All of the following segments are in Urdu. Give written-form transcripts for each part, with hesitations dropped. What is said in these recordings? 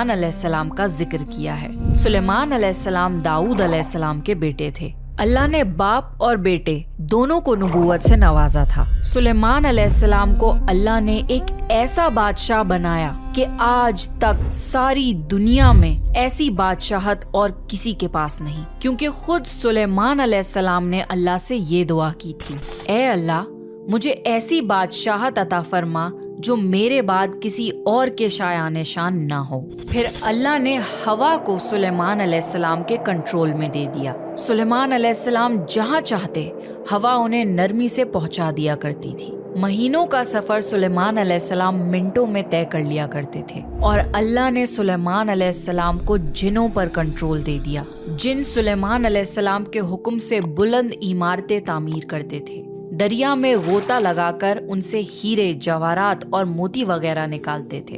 علیہ السلام کا ذکر کیا ہے۔ سلیمان علیہ السلام داؤد علیہ السلام کے بیٹے تھے۔ اللہ نے باپ اور بیٹے دونوں کو نبوت سے نوازا تھا۔ سلیمان علیہ السلام کو اللہ نے ایک ایسا بادشاہ بنایا کہ آج تک ساری دنیا میں ایسی بادشاہت اور کسی کے پاس نہیں، کیونکہ خود سلیمان علیہ السلام نے اللہ سے یہ دعا کی تھی، اے اللہ مجھے ایسی بادشاہت عطا فرما جو میرے بعد کسی اور کے شایان شان نہ ہو۔ پھر اللہ نے ہوا کو سلیمان علیہ السلام کے کنٹرول میں دے دیا۔ سلیمان علیہ السلام جہاں چاہتے ہوا انہیں نرمی سے پہنچا دیا کرتی تھی۔ مہینوں کا سفر سلیمان علیہ السلام منٹوں میں طے کر لیا کرتے تھے، اور اللہ نے سلیمان علیہ السلام کو جنوں پر کنٹرول دے دیا۔ جن سلیمان علیہ السلام کے حکم سے بلند عمارتیں تعمیر کرتے تھے، دریا میں غوطہ لگا کر ان سے ہیرے، جواہرات اور موتی وغیرہ نکالتے تھے۔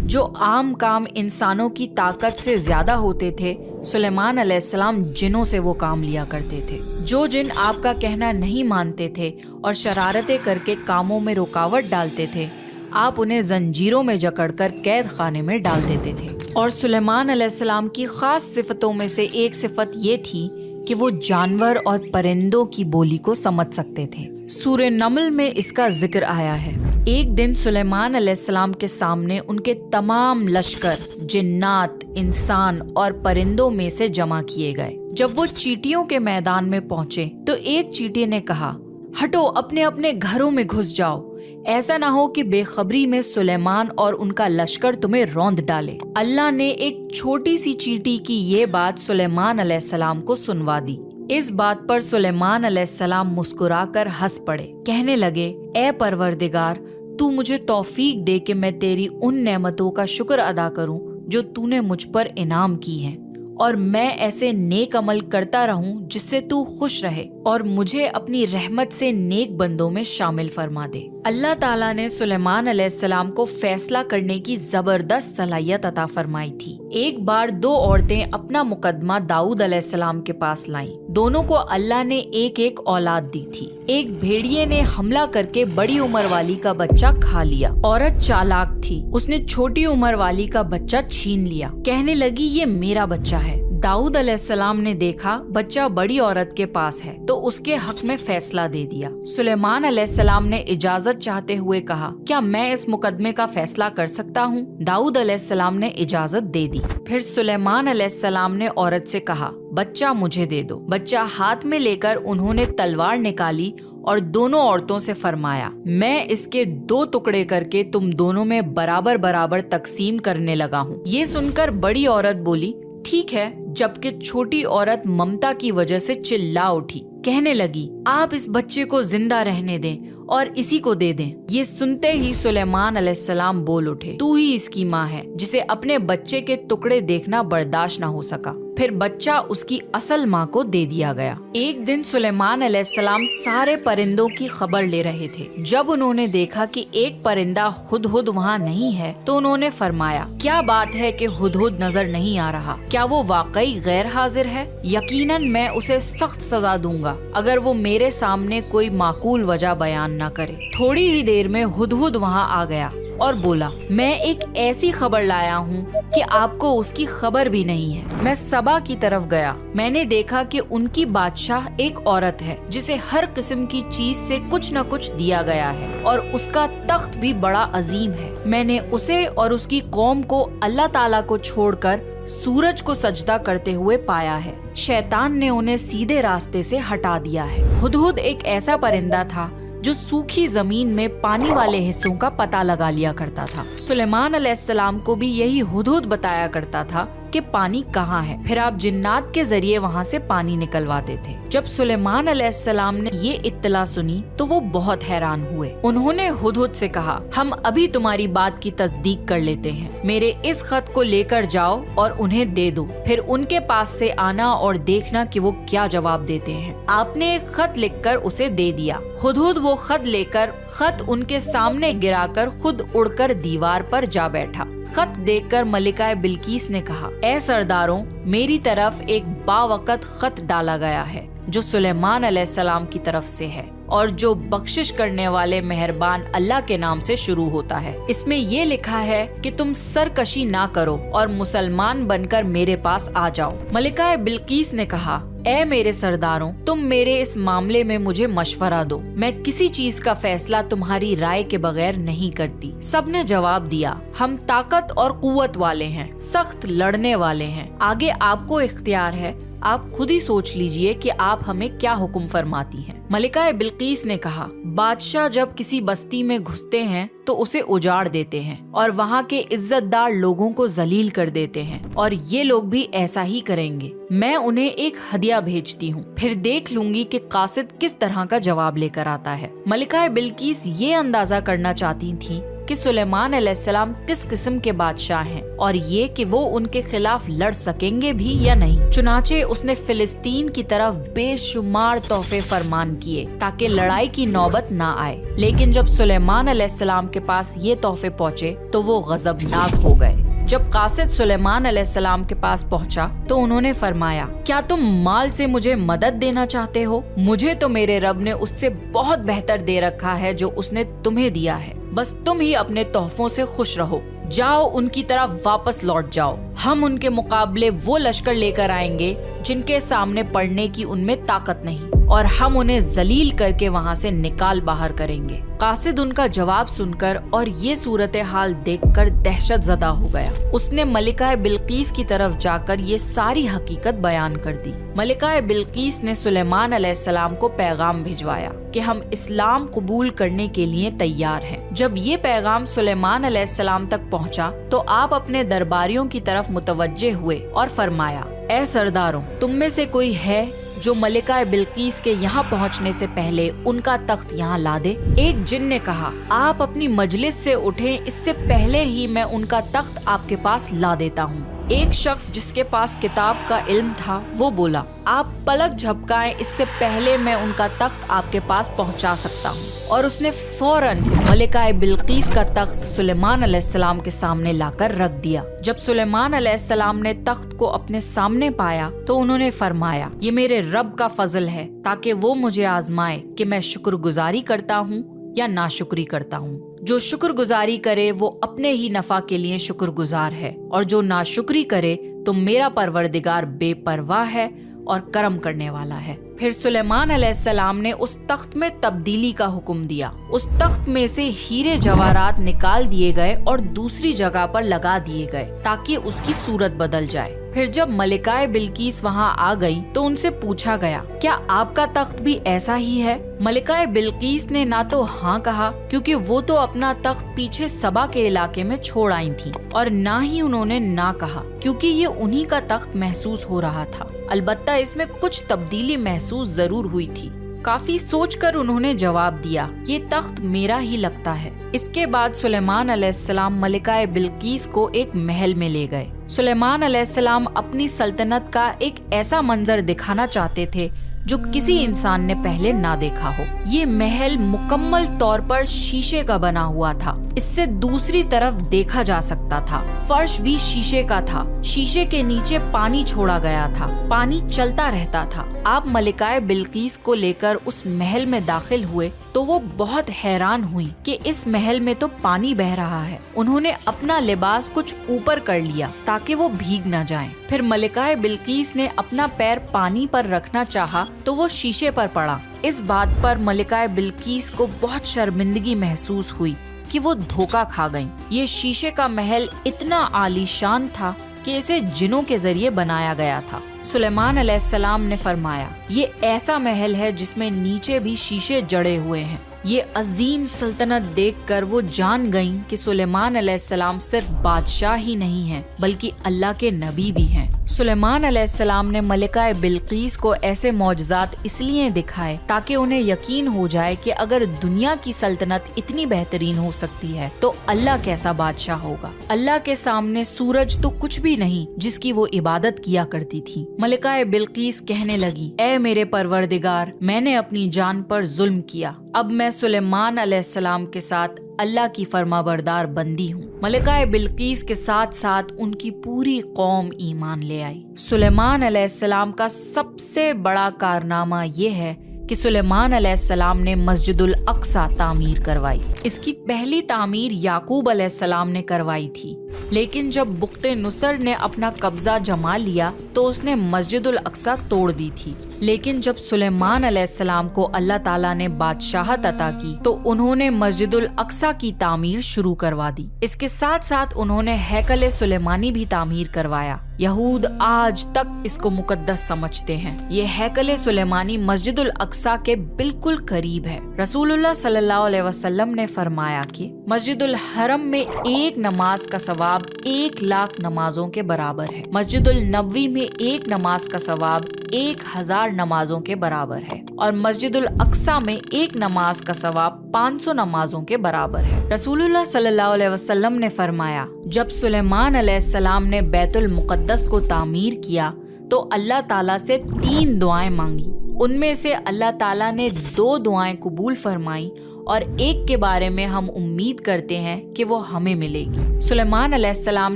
جو عام کام انسانوں کی طاقت سے زیادہ ہوتے تھے، سلیمان علیہ السلام جنوں سے وہ کام لیا کرتے تھے۔ جو جن آپ کا کہنا نہیں مانتے تھے اور شرارتیں کر کے کاموں میں رکاوٹ ڈالتے تھے، آپ انہیں زنجیروں میں جکڑ کر قید خانے میں ڈال دیتے تھے۔ اور سلیمان علیہ السلام کی خاص صفتوں میں سے ایک صفت یہ تھی کہ وہ جانور اور پرندوں کی بولی کو سمجھ سکتے تھے۔ سورہ نمل میں اس کا ذکر آیا ہے۔ ایک دن سلیمان علیہ السلام کے سامنے ان کے تمام لشکر جنات، انسان اور پرندوں میں سے جمع کیے گئے۔ جب وہ چیٹیوں کے میدان میں پہنچے تو ایک چیٹی نے کہا، ہٹو، اپنے اپنے گھروں میں گھس جاؤ، ایسا نہ ہو کہ بے خبری میں سلیمان اور ان کا لشکر تمہیں روند ڈالے۔ اللہ نے ایک چھوٹی سی چیٹی کی یہ بات سلیمان علیہ السلام کو سنوا دی۔ اس بات پر سلیمان علیہ السلام مسکرا کر ہنس پڑے، کہنے لگے، اے پروردگار، تو مجھے توفیق دے کہ میں تیری ان نعمتوں کا شکر ادا کروں جو تو نے مجھ پر انعام کی ہیں، اور میں ایسے نیک عمل کرتا رہوں جس سے تو خوش رہے، اور مجھے اپنی رحمت سے نیک بندوں میں شامل فرما دے۔ اللہ تعالیٰ نے سلیمان علیہ السلام کو فیصلہ کرنے کی زبردست صلاحیت عطا فرمائی تھی۔ ایک بار دو عورتیں اپنا مقدمہ داؤد علیہ السلام کے پاس لائیں۔ دونوں کو اللہ نے ایک ایک اولاد دی تھی۔ ایک بھیڑیے نے حملہ کر کے بڑی عمر والی کا بچہ کھا لیا۔ عورت چالاک تھی، اس نے چھوٹی عمر والی کا بچہ چھین لیا، کہنے لگی یہ میرا بچہ ہے۔ داؤد علیہ السلام نے دیکھا بچہ بڑی عورت کے پاس ہے تو اس کے حق میں فیصلہ دے دیا۔ سلیمان علیہ السلام نے اجازت چاہتے ہوئے کہا، کیا میں اس مقدمے کا فیصلہ کر سکتا ہوں؟ داؤد علیہ السلام نے اجازت دے دی۔ پھر سلیمان علیہ السلام نے عورت سے کہا، بچہ مجھے دے دو۔ بچہ ہاتھ میں لے کر انہوں نے تلوار نکالی اور دونوں عورتوں سے فرمایا، میں اس کے 2 ٹکڑے کر کے تم دونوں میں برابر برابر تقسیم کرنے لگا ہوں۔ یہ سن کر بڑی عورت بولی، ٹھیک ہے، جبکہ چھوٹی عورت ممتا کی وجہ سے چلا اٹھی، کہنے لگی، آپ اس بچے کو زندہ رہنے دیں اور اسی کو دے دیں۔ یہ سنتے ہی سلیمان علیہ السلام بول اٹھے، تو ہی اس کی ماں ہے، جسے اپنے بچے کے ٹکڑے دیکھنا برداشت نہ ہو سکا۔ پھر بچہ اس کی اصل ماں کو دے دیا گیا۔ ایک دن سلیمان علیہ السلام سارے پرندوں کی خبر لے رہے تھے۔ جب انہوں نے دیکھا کہ ایک پرندہ ہدہد وہاں نہیں ہے تو انہوں نے فرمایا، کیا بات ہے کہ ہدہد نظر نہیں آ رہا؟ کیا وہ واقعی غیر حاضر ہے؟ یقیناً میں اسے سخت سزا دوں گا اگر وہ میرے سامنے کوئی معقول وجہ بیان نہ کرے۔ تھوڑی ہی دیر میں ہدہد وہاں آ گیا اور بولا، میں ایک ایسی خبر لایا ہوں کہ آپ کو اس کی خبر بھی نہیں ہے۔ میں سبا کی طرف گیا، میں نے دیکھا کہ ان کی بادشاہ ایک عورت ہے جسے ہر قسم کی چیز سے کچھ نہ کچھ دیا گیا ہے، اور اس کا تخت بھی بڑا عظیم ہے۔ میں نے اسے اور اس کی قوم کو اللہ تعالیٰ کو چھوڑ کر سورج کو سجدہ کرتے ہوئے پایا ہے۔ شیطان نے انہیں سیدھے راستے سے ہٹا دیا ہے۔ ہدہد ایک ایسا پرندہ تھا جو سوکھی زمین میں پانی والے حصوں کا پتہ لگا لیا کرتا تھا۔ سلیمان علیہ السلام کو بھی یہی ہدہد بتایا کرتا تھا کہ پانی کہاں ہے، پھر آپ جنات کے ذریعے وہاں سے پانی نکلواتے تھے۔ جب سلیمان علیہ السلام نے یہ اطلاع سنی تو وہ بہت حیران ہوئے۔ انہوں نے ہدہد سے کہا، ہم ابھی تمہاری بات کی تصدیق کر لیتے ہیں، میرے اس خط کو لے کر جاؤ اور انہیں دے دو، پھر ان کے پاس سے آنا اور دیکھنا کہ وہ کیا جواب دیتے ہیں۔ آپ نے ایک خط لکھ کر اسے دے دیا۔ ہدہد وہ خط لے کر خط ان کے سامنے گرا کر خود اڑ کر دیوار پر جا بیٹھا۔ خط دیکھ کر ملکہ بلقیس نے کہا، اے سرداروں، میری طرف ایک باوقت خط ڈالا گیا ہے جو سلیمان علیہ السلام کی طرف سے ہے، اور جو بخشش کرنے والے مہربان اللہ کے نام سے شروع ہوتا ہے۔ اس میں یہ لکھا ہے کہ تم سرکشی نہ کرو اور مسلمان بن کر میرے پاس آ جاؤ۔ ملکہ بلقیس نے کہا، اے میرے سرداروں، تم میرے اس معاملے میں مجھے مشورہ دو، میں کسی چیز کا فیصلہ تمہاری رائے کے بغیر نہیں کرتی۔ سب نے جواب دیا، ہم طاقت اور قوت والے ہیں، سخت لڑنے والے ہیں، آگے آپ کو اختیار ہے، آپ خود ہی سوچ لیجئے کہ آپ ہمیں کیا حکم فرماتی ہیں۔ ملکہ بلقیس نے کہا، بادشاہ جب کسی بستی میں گھستے ہیں تو اسے اجاڑ دیتے ہیں اور وہاں کے عزت دار لوگوں کو ذلیل کر دیتے ہیں، اور یہ لوگ بھی ایسا ہی کریں گے۔ میں انہیں ایک ہدیہ بھیجتی ہوں، پھر دیکھ لوں گی کہ قاصد کس طرح کا جواب لے کر آتا ہے۔ ملکہ بلقیس یہ اندازہ کرنا چاہتی تھی کہ سلیمان علیہ السلام کس قسم کے بادشاہ ہیں اور یہ کہ وہ ان کے خلاف لڑ سکیں گے بھی یا نہیں۔ چنانچہ اس نے فلسطین کی طرف بے شمار تحفے فرمان کیے تاکہ لڑائی کی نوبت نہ آئے، لیکن جب سلیمان علیہ السلام کے پاس یہ تحفے پہنچے تو وہ غضبناک ہو گئے۔ جب قاصد سلیمان علیہ السلام کے پاس پہنچا تو انہوں نے فرمایا، کیا تم مال سے مجھے مدد دینا چاہتے ہو؟ مجھے تو میرے رب نے اس سے بہت بہتر دے رکھا ہے جو اس نے تمہیں دیا ہے، بس تم ہی اپنے تحفوں سے خوش رہو، جاؤ ان کی طرف واپس لوٹ جاؤ، ہم ان کے مقابلے وہ لشکر لے کر آئیں گے جن کے سامنے پڑنے کی ان میں طاقت نہیں، اور ہم انہیں ذلیل کر کے وہاں سے نکال باہر کریں گے۔ قاصد ان کا جواب سن کر اور یہ صورتحال دیکھ کر دہشت زدہ ہو گیا۔ اس نے ملکہ بلقیس کی طرف جا کر یہ ساری حقیقت بیان کر دی۔ ملکہ بلقیس نے سلیمان علیہ السلام کو پیغام بھجوایا کہ ہم اسلام قبول کرنے کے لیے تیار ہیں۔ جب یہ پیغام سلیمان علیہ السلام تک پہنچا تو آپ اپنے درباریوں کی طرف متوجہ ہوئے اور فرمایا، اے سرداروں، تم میں سے کوئی ہے جو ملکہ بلقیس کے یہاں پہنچنے سے پہلے ان کا تخت یہاں لا دے؟ ایک جن نے کہا، آپ اپنی مجلس سے اٹھیں، اس سے پہلے ہی میں ان کا تخت آپ کے پاس لا دیتا ہوں۔ ایک شخص جس کے پاس کتاب کا علم تھا وہ بولا، آپ پلک جھپکائیں، اس سے پہلے میں ان کا تخت آپ کے پاس پہنچا سکتا ہوں۔ اور اس نے فوراً ملکہ بلقیس کا تخت سلیمان علیہ السلام کے سامنے لا کر رکھ دیا۔ جب سلیمان علیہ السلام نے تخت کو اپنے سامنے پایا تو انہوں نے فرمایا، یہ میرے رب کا فضل ہے تاکہ وہ مجھے آزمائے کہ میں شکر گزاری کرتا ہوں یا ناشکری کرتا ہوں۔ جو شکر گزاری کرے وہ اپنے ہی نفع کے لیے شکر گزار ہے، اور جو ناشکری کرے تو میرا پروردگار بے پرواہ ہے اور کرم کرنے والا ہے۔ پھر سلیمان علیہ السلام نے اس تخت میں تبدیلی کا حکم دیا۔ اس تخت میں سے ہیرے جواہرات نکال دیے گئے اور دوسری جگہ پر لگا دیے گئے تاکہ اس کی صورت بدل جائے۔ پھر جب ملکہ بلقیس وہاں آ گئی تو ان سے پوچھا گیا، کیا آپ کا تخت بھی ایسا ہی ہے؟ ملکہ بلقیس نے نہ تو ہاں کہا، کیونکہ وہ تو اپنا تخت پیچھے سبا کے علاقے میں چھوڑ آئی تھی، اور نہ ہی انہوں نے نہ کہا، کیونکہ یہ انہی کا تخت محسوس ہو رہا تھا۔ البتہ اس میں کچھ تبدیلی محسوس ضرور ہوئی تھی۔ کافی سوچ کر انہوں نے جواب دیا، یہ تخت میرا ہی لگتا ہے۔ اس کے بعد سلیمان علیہ السلام ملکہ بلقیس کو ایک محل میں لے گئے۔ سلیمان علیہ السلام اپنی سلطنت کا ایک ایسا منظر دکھانا چاہتے تھے جو کسی انسان نے پہلے نہ دیکھا ہو۔ یہ محل مکمل طور پر شیشے کا بنا ہوا تھا، اس سے دوسری طرف دیکھا جا سکتا تھا۔ فرش بھی شیشے کا تھا، شیشے کے نیچے پانی چھوڑا گیا تھا، پانی چلتا رہتا تھا۔ آپ ملکہ بلقیس کو لے کر اس محل میں داخل ہوئے تو وہ بہت حیران ہوئی کہ اس محل میں تو پانی بہہ رہا ہے۔ انہوں نے اپنا لباس کچھ اوپر کر لیا تاکہ وہ بھیگ نہ جائیں۔ پھر ملکہ بلقیس نے اپنا پیر پانی پر رکھنا چاہا تو وہ شیشے پر پڑا۔ اس بات پر ملکہ بلقیس کو بہت شرمندگی محسوس ہوئی کہ وہ دھوکہ کھا گئیں۔ یہ شیشے کا محل اتنا عالی شان تھا کہ اسے جنوں کے ذریعے بنایا گیا تھا۔ سلیمان علیہ السلام نے فرمایا، یہ ایسا محل ہے جس میں نیچے بھی شیشے جڑے ہوئے ہیں۔ یہ عظیم سلطنت دیکھ کر وہ جان گئیں کہ سلیمان علیہ السلام صرف بادشاہ ہی نہیں ہیں بلکہ اللہ کے نبی بھی ہیں۔ سلیمان علیہ السلام نے ملکہ بلقیس کو ایسے معجزات اس لیے دکھائے تاکہ انہیں یقین ہو جائے کہ اگر دنیا کی سلطنت اتنی بہترین ہو سکتی ہے تو اللہ کیسا بادشاہ ہوگا۔ اللہ کے سامنے سورج تو کچھ بھی نہیں جس کی وہ عبادت کیا کرتی تھی۔ ملکہ بلقیس کہنے لگی، اے میرے پروردگار، میں نے اپنی جان پر ظلم کیا، اب میں سلیمان علیہ السلام کے ساتھ اللہ کی فرمانبردار بندی ہوں۔ ملکہ بلقیس کے ساتھ ساتھ ان کی پوری قوم ایمان لے آئی۔ سلیمان علیہ السلام کا سب سے بڑا کارنامہ یہ ہے کہ سلیمان علیہ السلام نے مسجد الاقصی تعمیر کروائی۔ اس کی پہلی تعمیر یعقوب علیہ السلام نے کروائی تھی، لیکن جب بخت نصر نے اپنا قبضہ جما لیا تو اس نے مسجد الاقصی توڑ دی تھی۔ لیکن جب سلیمان علیہ السلام کو اللہ تعالیٰ نے بادشاہت عطا کی تو انہوں نے مسجد الاقصی کی تعمیر شروع کروا دی۔ اس کے ساتھ ساتھ انہوں نے ہیکل سلیمانی بھی تعمیر کروایا۔ یہود آج تک اس کو مقدس سمجھتے ہیں۔ یہ ہیکل سلیمانی مسجد الاقصی کے بالکل قریب ہے۔ رسول اللہ صلی اللہ علیہ وسلم نے فرمایا کہ مسجد الحرم میں ایک نماز کا ثواب 1,00,000 نمازوں کے برابر ہے۔ مسجد النبوی میں ایک نماز کا ثواب 1,000 نمازوں کے برابر ہے، اور مسجد الاقصی میں ایک نماز کا ثواب 500 نمازوں کے برابر ہے۔ رسول اللہ صلی اللہ علیہ وسلم نے فرمایا، جب سلیمان علیہ السلام نے بیت المقدس کو تعمیر کیا تو اللہ تعالیٰ سے 3 دعائیں مانگی۔ ان میں سے اللہ تعالیٰ نے 2 دعائیں قبول فرمائیں اور ایک کے بارے میں ہم امید کرتے ہیں کہ وہ ہمیں ملے گی۔ سلیمان علیہ السلام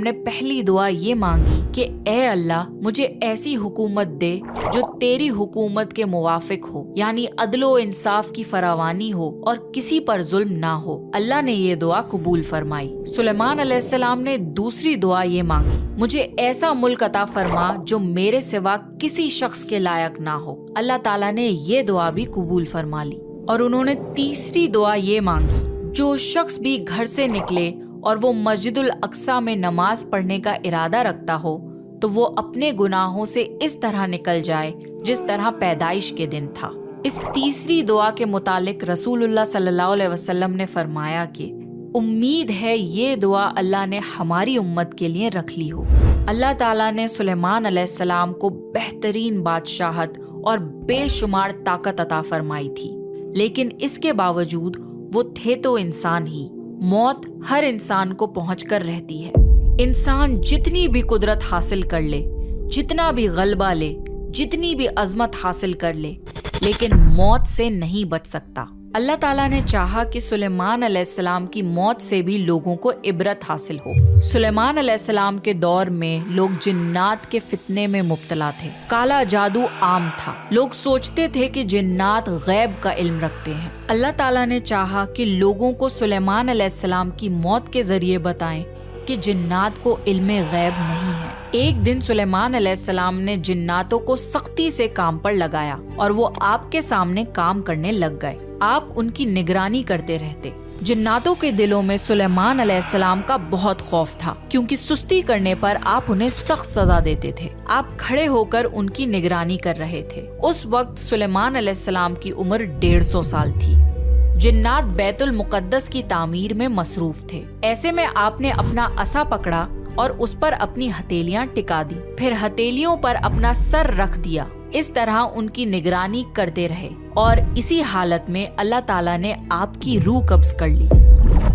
نے پہلی دعا یہ مانگی کہ اے اللہ، مجھے ایسی حکومت دے جو تیری حکومت کے موافق ہو، یعنی عدل و انصاف کی فراوانی ہو اور کسی پر ظلم نہ ہو۔ اللہ نے یہ دعا قبول فرمائی۔ سلیمان علیہ السلام نے دوسری دعا یہ مانگی، مجھے ایسا ملک عطا فرما جو میرے سوا کسی شخص کے لائق نہ ہو۔ اللہ تعالیٰ نے یہ دعا بھی قبول فرما لی۔ اور انہوں نے تیسری دعا یہ مانگی، جو شخص بھی گھر سے نکلے اور وہ مسجد الاقصی میں نماز پڑھنے کا ارادہ رکھتا ہو تو وہ اپنے گناہوں سے اس طرح نکل جائے جس طرح پیدائش کے دن تھا۔ اس تیسری دعا کے متعلق رسول اللہ صلی اللہ علیہ وسلم نے فرمایا کہ امید ہے یہ دعا اللہ نے ہماری امت کے لیے رکھ لی ہو۔ اللہ تعالیٰ نے سلیمان علیہ السلام کو بہترین بادشاہت اور بے شمار طاقت عطا فرمائی تھی، لیکن اس کے باوجود وہ تھے تو انسان ہی۔ موت ہر انسان کو پہنچ کر رہتی ہے۔ انسان جتنی بھی قدرت حاصل کر لے، جتنا بھی غلبہ لے، جتنی بھی عظمت حاصل کر لے، لیکن موت سے نہیں بچ سکتا۔ اللہ تعالیٰ نے چاہا کہ سلیمان علیہ السلام کی موت سے بھی لوگوں کو عبرت حاصل ہو۔ سلیمان علیہ السلام کے دور میں لوگ جنات کے فتنے میں مبتلا تھے۔ کالا جادو عام تھا۔ لوگ سوچتے تھے کہ جنات غیب کا علم رکھتے ہیں۔ اللہ تعالیٰ نے چاہا کہ لوگوں کو سلیمان علیہ السلام کی موت کے ذریعے بتائیں کہ جنات کو علم غیب نہیں ہے۔ ایک دن سلیمان علیہ السلام نے جناتوں کو سختی سے کام پر لگایا اور وہ آپ کے سامنے کام کرنے لگ گئے۔ آپ ان کی نگرانی کرتے رہتے۔ جناتوں کے دلوں میں سلیمان علیہ السلام کا بہت خوف تھا، کیونکہ سستی کرنے پر آپ انہیں سخت سزا دیتے تھے۔ آپ کھڑے ہو کر ان کی نگرانی کر رہے تھے۔ اس وقت سلیمان علیہ السلام کی عمر 150 سال تھی۔ جنات بیت المقدس کی تعمیر میں مصروف تھے۔ ایسے میں آپ نے اپنا عصا پکڑا اور اس پر اپنی ہتھیلیاں ٹکا دی، پھر ہتھیلیوں پر اپنا سر رکھ دیا۔ اس طرح ان کی نگرانی کرتے رہے اور اسی حالت میں اللہ تعالیٰ نے آپ کی روح قبض کر لی۔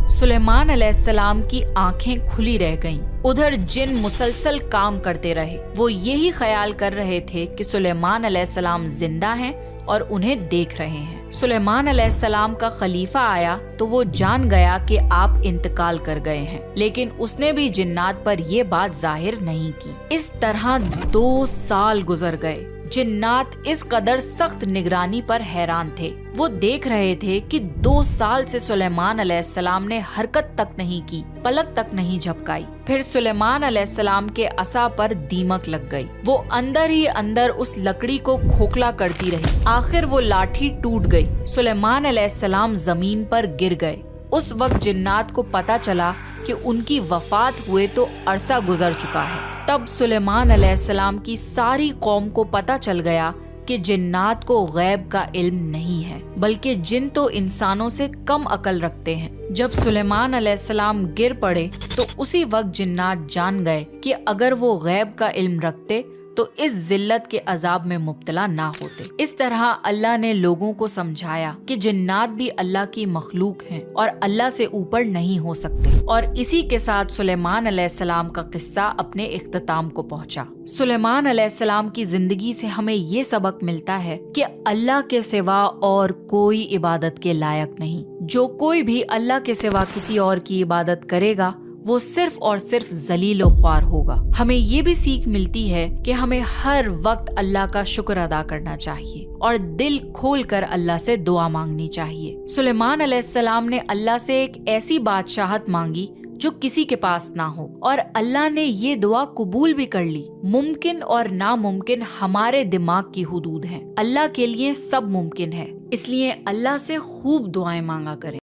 سلیمان علیہ السلام کی آنکھیں کھلی رہ گئیں۔ ادھر جن مسلسل کام کرتے رہے۔ وہ یہی خیال کر رہے تھے کہ سلیمان علیہ السلام زندہ ہیں اور انہیں دیکھ رہے ہیں۔ سلیمان علیہ السلام کا خلیفہ آیا تو وہ جان گیا کہ آپ انتقال کر گئے ہیں، لیکن اس نے بھی جنات پر یہ بات ظاہر نہیں کی۔ اس طرح 2 سال گزر گئے۔ جنات اس قدر سخت نگرانی پر حیران تھے۔ وہ دیکھ رہے تھے کہ 2 سال سے سلیمان علیہ السلام نے حرکت تک نہیں کی، پلک تک نہیں جھپکائی۔ پھر سلیمان علیہ السلام کے عصا پر دیمک لگ گئی۔ وہ اندر ہی اندر اس لکڑی کو کھوکھلا کرتی رہی۔ آخر وہ لاٹھی ٹوٹ گئی۔ سلیمان علیہ السلام زمین پر گر گئے۔ اس وقت جنات کو پتا چلا کہ ان کی وفات ہوئے تو عرصہ گزر چکا ہے۔ تب سلیمان علیہ السلام کی ساری قوم کو پتا چل گیا کہ جنات کو غیب کا علم نہیں ہے، بلکہ جن تو انسانوں سے کم عقل رکھتے ہیں۔ جب سلیمان علیہ السلام گر پڑے تو اسی وقت جنات جان گئے کہ اگر وہ غیب کا علم رکھتے تو اس ذلت کے عذاب میں مبتلا نہ ہوتے۔ اس طرح اللہ نے لوگوں کو سمجھایا کہ جنات بھی اللہ کی مخلوق ہیں اور اللہ سے اوپر نہیں ہو سکتے، اور اسی کے ساتھ سلیمان علیہ السلام کا قصہ اپنے اختتام کو پہنچا۔ سلیمان علیہ السلام کی زندگی سے ہمیں یہ سبق ملتا ہے کہ اللہ کے سوا اور کوئی عبادت کے لائق نہیں۔ جو کوئی بھی اللہ کے سوا کسی اور کی عبادت کرے گا وہ صرف اور صرف ذلیل و خوار ہوگا۔ ہمیں یہ بھی سیکھ ملتی ہے کہ ہمیں ہر وقت اللہ کا شکر ادا کرنا چاہیے اور دل کھول کر اللہ سے دعا مانگنی چاہیے۔ سلیمان علیہ السلام نے اللہ سے ایک ایسی بادشاہت مانگی جو کسی کے پاس نہ ہو، اور اللہ نے یہ دعا قبول بھی کر لی۔ ممکن اور ناممکن ہمارے دماغ کی حدود ہیں، اللہ کے لیے سب ممکن ہے، اس لیے اللہ سے خوب دعائیں مانگا کریں۔